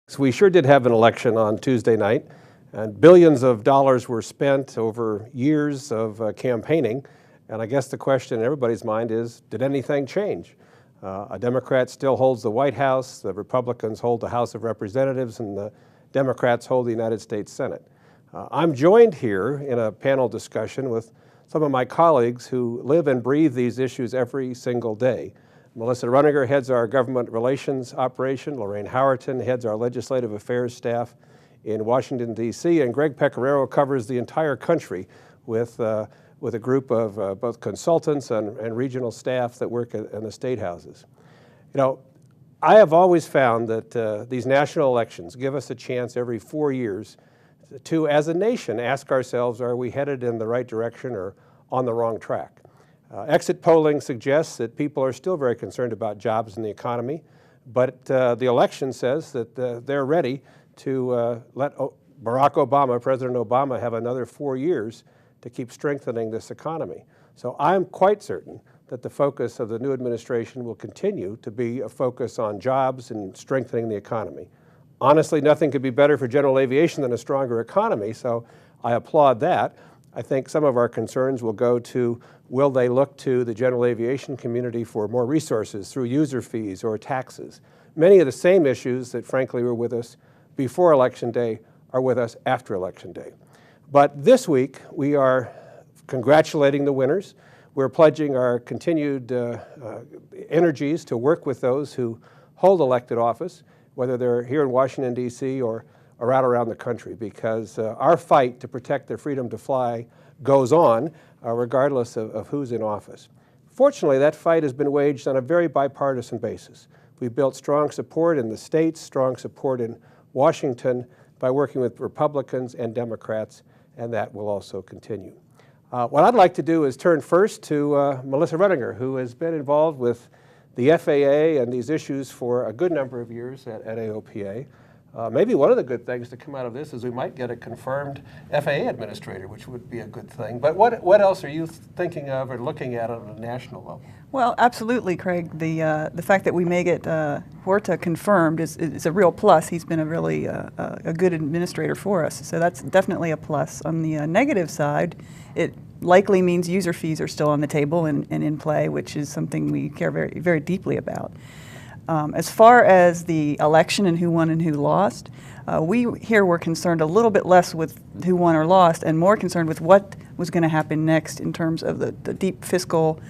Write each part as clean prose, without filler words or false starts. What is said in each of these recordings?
So we sure did have an election on Tuesday night, and billions of dollars were spent over years of campaigning. And I guess the question in everybody's mind is, did anything change? A Democrat still holds the White House, the Republicans hold the House of Representatives, and the Democrats hold the United States Senate. I'm joined here in a panel discussion with some of my colleagues who live and breathe these issues every single day. Melissa Runninger heads our government relations operation. Lorraine Howerton heads our legislative affairs staff in Washington, D.C. And Greg Pecoraro covers the entire country with a group of both consultants and regional staff that work in the state houses. You know, I have always found that these national elections give us a chance every 4 years to, as a nation, ask ourselves, are we headed in the right direction or on the wrong track? Exit polling suggests that people are still very concerned about jobs and the economy, but the election says that they're ready to let Barack Obama, President Obama, have another 4 years to keep strengthening this economy. So I'm quite certain that the focus of the new administration will continue to be a focus on jobs and strengthening the economy. Honestly, nothing could be better for general aviation than a stronger economy, so I applaud that. I think some of our concerns will go to, will they look to the general aviation community for more resources through user fees or taxes? Many of the same issues that frankly were with us before Election Day are with us after Election Day. But this week, we are congratulating the winners. We're pledging our continued energies to work with those who hold elected office, whether they're here in Washington, D.C. or out around the country, because our fight to protect their freedom to fly goes on regardless of who's in office. Fortunately, that fight has been waged on a very bipartisan basis. We've built strong support in the states, strong support in Washington by working with Republicans and Democrats, and that will also continue. What I'd like to do is turn first to Melissa Runninger, who has been involved with the FAA and these issues for a good number of years at AOPA. Maybe one of the good things to come out of this is we might get a confirmed FAA administrator, which would be a good thing. But what else are you thinking of or looking at on a national level? Well, absolutely, Craig. The fact that we may get Huerta confirmed is a real plus. He's been a really a good administrator for us, so that's definitely a plus. On the negative side, it likely means user fees are still on the table and in play, which is something we care very, very deeply about. As far as the election and who won and who lost, we here were concerned a little bit less with who won or lost and more concerned with what was going to happen next in terms of the deep fiscal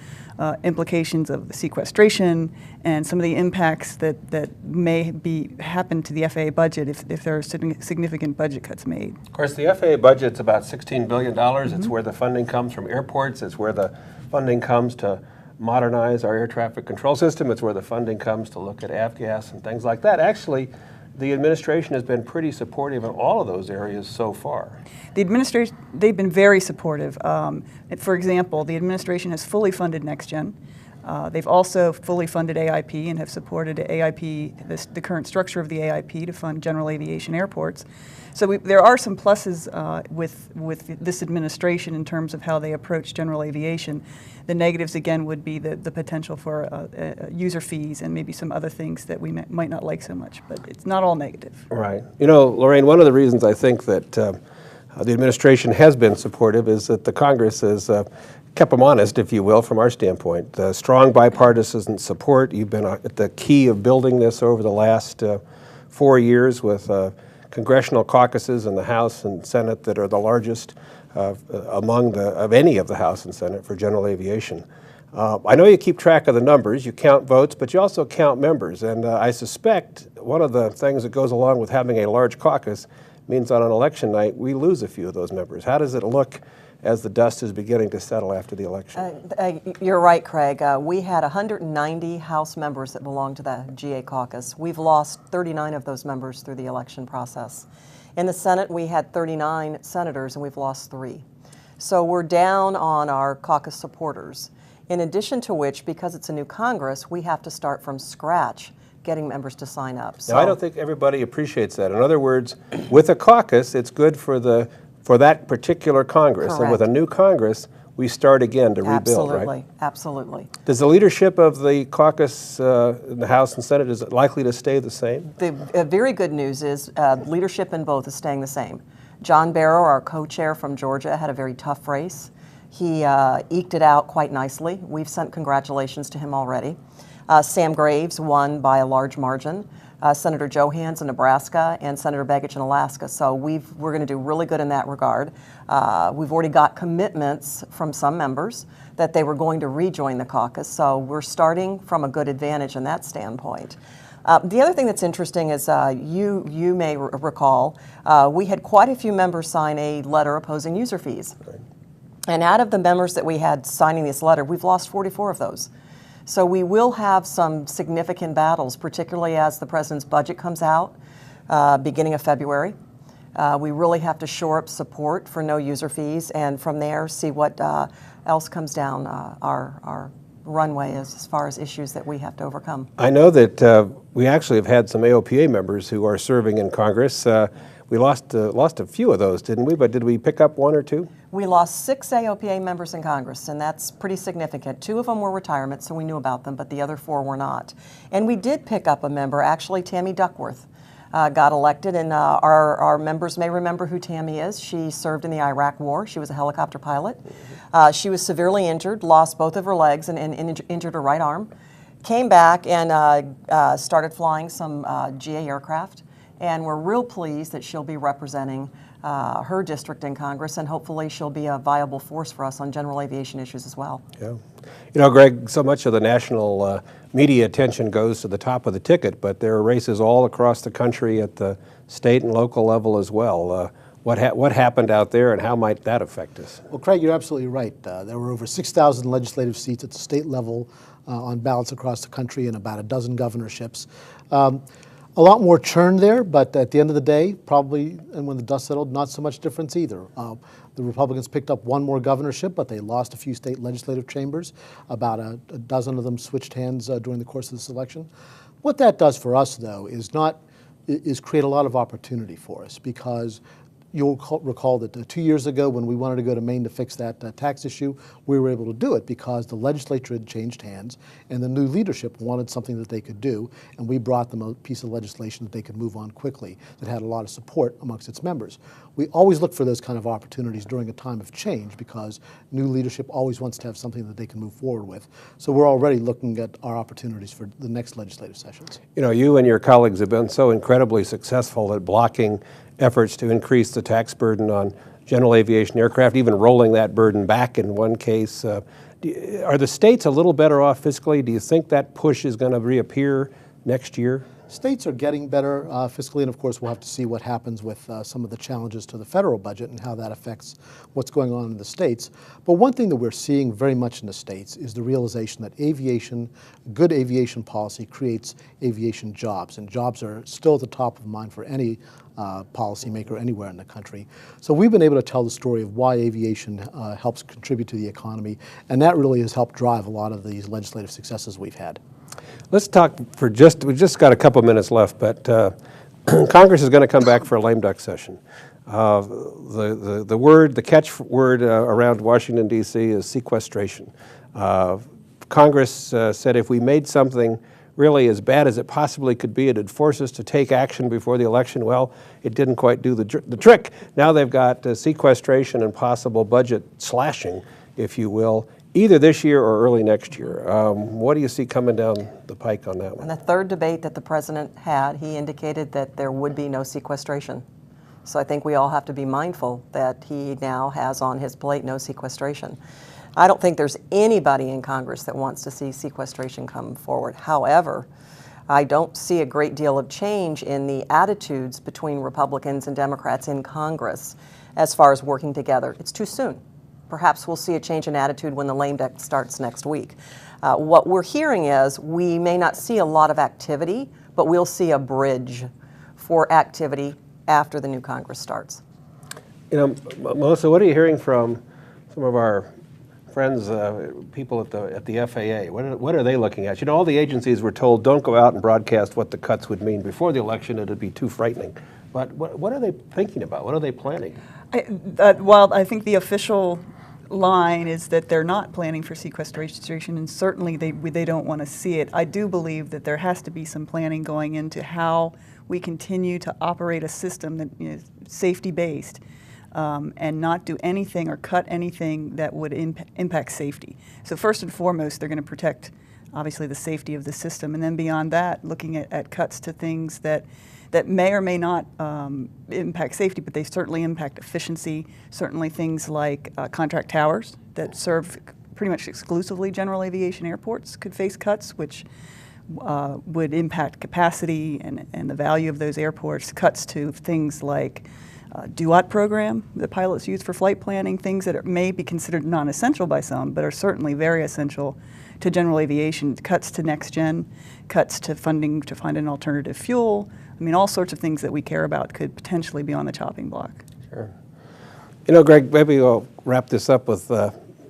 implications of the sequestration and some of the impacts that may happen to the FAA budget if there are significant budget cuts made. Of course, the FAA budget's about $16 billion. Mm-hmm. It's where the funding comes from airports. It's where the funding comes to modernize our air traffic control system. It's where the funding comes to look at avgas and things like that. Actually, the administration has been pretty supportive in all of those areas so far. The administration, they've been very supportive. For example, the administration has fully funded NextGen. They've also fully funded AIP and have supported AIP, the current structure of the AIP to fund general aviation airports. So there are some pluses with this administration in terms of how they approach general aviation. The negatives, again, would be the potential for user fees and maybe some other things that we might not like so much, but it's not all negative. Right. You know, Lorraine, one of the reasons I think that the administration has been supportive is that the Congress has kept them honest, if you will, from our standpoint. Strong bipartisan support. You've been at the key of building this over the last 4 years with congressional caucuses in the House and Senate that are the largest of any of the House and Senate for general aviation. I know you keep track of the numbers, you count votes, but you also count members. And I suspect one of the things that goes along with having a large caucus means on an election night we lose a few of those members. How does it look as the dust is beginning to settle after the election? You're right, Craig. We had 190 House members that belonged to the GA caucus. We've lost 39 of those members through the election process. In the Senate, we had 39 senators, and we've lost 3. So we're down on our caucus supporters. In addition to which, because it's a new Congress, we have to start from scratch getting members to sign up. So, now, I don't think everybody appreciates that. In other words, with a caucus, it's good for that particular Congress. Correct. And with a new Congress, we start again to rebuild, Absolutely, right? absolutely. Does the leadership of the caucus in the House and Senate, is it likely to stay the same? The very good news is leadership in both is staying the same. John Barrow, our co-chair from Georgia, had a very tough race. He eked it out quite nicely. We've sent congratulations to him already. Sam Graves won by a large margin. Senator Johans in Nebraska and Senator Begich in Alaska. So we're going to do really good in that regard. We've already got commitments from some members that they were going to rejoin the caucus. So we're starting from a good advantage in that standpoint. The other thing that's interesting is you may recall we had quite a few members sign a letter opposing user fees. Right. And out of the members that we had signing this letter, we've lost 44 of those. So we will have some significant battles, particularly as the president's budget comes out beginning of February. We really have to shore up support for no user fees, and from there see what else comes down our runway as far as issues that we have to overcome. I know that we actually have had some AOPA members who are serving in Congress. We lost a few of those, didn't we? But did we pick up one or two? We lost 6 AOPA members in Congress, and that's pretty significant. 2 of them were retirement, so we knew about them, but the other 4 were not. And we did pick up a member, actually Tammy Duckworth got elected, and our members may remember who Tammy is. She served in the Iraq War. She was a helicopter pilot. She was severely injured, lost both of her legs and injured her right arm. Came back and started flying some GA aircraft, and we're real pleased that she'll be representing her district in Congress, and hopefully she'll be a viable force for us on general aviation issues as well. Yeah. You know, Greg, so much of the national media attention goes to the top of the ticket, but there are races all across the country at the state and local level as well. What happened out there, and how might that affect us? Well, Craig, you're absolutely right. There were over 6,000 legislative seats at the state level on ballots across the country, and about a dozen governorships. A lot more churn there, but at the end of the day, probably, and when the dust settled, not so much difference either. The Republicans picked up one more governorship, but they lost a few state legislative chambers. About a dozen of them switched hands during the course of this election. What that does for us, though, is create a lot of opportunity for us, because you'll recall that 2 years ago, when we wanted to go to Maine to fix that tax issue, we were able to do it because the legislature had changed hands and the new leadership wanted something that they could do, and we brought them a piece of legislation that they could move on quickly that had a lot of support amongst its members. We always look for those kind of opportunities during a time of change, because new leadership always wants to have something that they can move forward with. So we're already looking at our opportunities for the next legislative sessions. You know, you and your colleagues have been so incredibly successful at blocking efforts to increase the tax burden on general aviation aircraft, even rolling that burden back in one case. Are the states a little better off fiscally? Do you think that push is going to reappear next year? States are getting better fiscally, and of course we'll have to see what happens with some of the challenges to the federal budget and how that affects what's going on in the states. But one thing that we're seeing very much in the states is the realization that good aviation policy creates aviation jobs, and jobs are still at the top of mind for any policymaker anywhere in the country. So we've been able to tell the story of why aviation helps contribute to the economy, and that really has helped drive a lot of these legislative successes we've had. Let's talk we've just got a couple minutes left, but Congress is going to come back for a lame duck session. The catchword around Washington, D.C. is sequestration. Congress said if we made something really as bad as it possibly could be, it'd force us to take action before the election. Well, it didn't quite do the trick. Now they've got sequestration and possible budget slashing, if you will, either this year or early next year. What do you see coming down the pike on that one? In the third debate that the president had, he indicated that there would be no sequestration. So I think we all have to be mindful that he now has on his plate no sequestration. I don't think there's anybody in Congress that wants to see sequestration come forward. However, I don't see a great deal of change in the attitudes between Republicans and Democrats in Congress as far as working together. It's too soon. Perhaps we'll see a change in attitude when the lame duck starts next week. What we're hearing is we may not see a lot of activity, but we'll see a bridge for activity after the new Congress starts. You know, Melissa, what are you hearing from some of our friends, people at the FAA? What are they looking at? You know, all the agencies were told don't go out and broadcast what the cuts would mean before the election. It'd be too frightening. But what are they thinking about? What are they planning? Well, I think the official line is that they're not planning for sequestration, and certainly they don't want to see it. I do believe that there has to be some planning going into how we continue to operate a system that is safety-based, and not do anything or cut anything that would impact safety. So first and foremost, they're going to protect, obviously, the safety of the system, and then beyond that, looking at cuts to things that may or may not impact safety, but they certainly impact efficiency. Certainly things like contract towers that serve pretty much exclusively general aviation airports could face cuts, which would impact capacity and the value of those airports. Cuts to things like DUAT program that pilots use for flight planning, things that may be considered non-essential by some, but are certainly very essential to general aviation. Cuts to next gen, cuts to funding to find an alternative fuel. I mean, all sorts of things that we care about could potentially be on the chopping block. Sure. You know, Greg, maybe we'll wrap this up with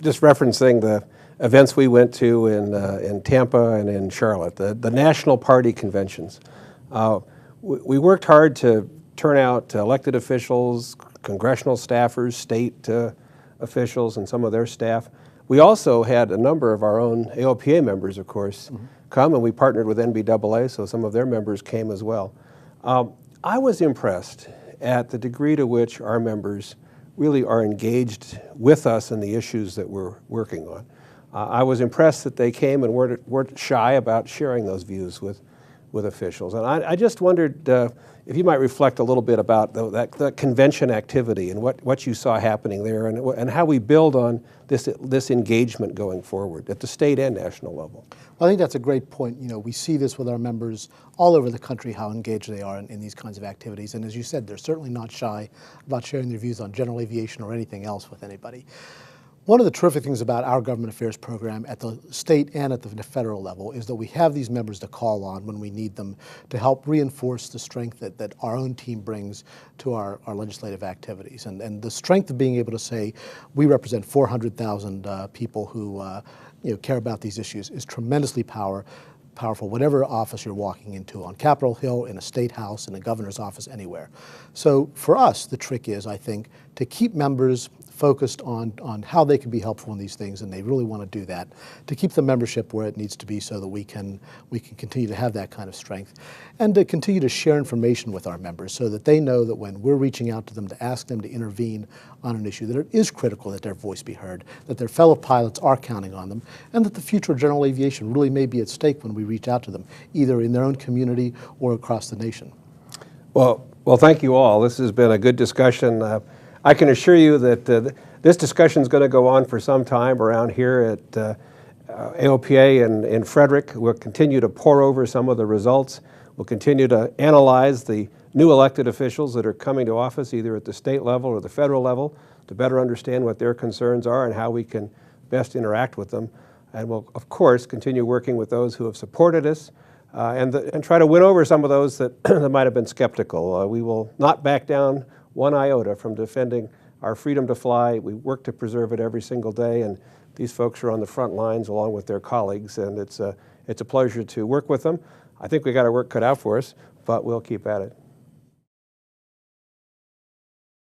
just referencing the events we went to in Tampa and in Charlotte, the national party conventions. We worked hard to turn out elected officials, congressional staffers, state officials, and some of their staff. We also had a number of our own AOPA members, of course, come, and we partnered with NBAA, so some of their members came as well. I was impressed at the degree to which our members really are engaged with us in the issues that we're working on. I was impressed that they came and weren't shy about sharing those views with officials. And I just wondered if you might reflect a little bit about that convention activity and what you saw happening there, and how we build on this engagement going forward at the state and national level. Well, I think that's a great point. You know, we see this with our members all over the country, how engaged they are in these kinds of activities. And as you said, they're certainly not shy about sharing their views on general aviation or anything else with anybody. One of the terrific things about our government affairs program at the state and at the federal level is that we have these members to call on when we need them to help reinforce the strength that our own team brings to our legislative activities. And the strength of being able to say we represent 400,000 people who care about these issues is tremendously powerful, whatever office you're walking into, on Capitol Hill, in a state house, in a governor's office, anywhere. So for us, the trick is, I think, to keep members focused on how they can be helpful in these things, and they really want to do that, to keep the membership where it needs to be so that we can continue to have that kind of strength, and to continue to share information with our members so that they know that when we're reaching out to them to ask them to intervene on an issue, that it is critical that their voice be heard, that their fellow pilots are counting on them, and that the future of general aviation really may be at stake when we reach out to them, either in their own community or across the nation. Well, thank you all. This has been a good discussion. I can assure you that this discussion is going to go on for some time around here at AOPA in Frederick. We'll continue to pore over some of the results. We'll continue to analyze the new elected officials that are coming to office, either at the state level or the federal level, to better understand what their concerns are and how we can best interact with them. And we'll, of course, continue working with those who have supported us and try to win over some of those that, that might have been skeptical. We will not back down one iota from defending our freedom to fly. We work to preserve it every single day, and these folks are on the front lines along with their colleagues, and it's a pleasure to work with them. I think we got our work cut out for us, but we'll keep at it.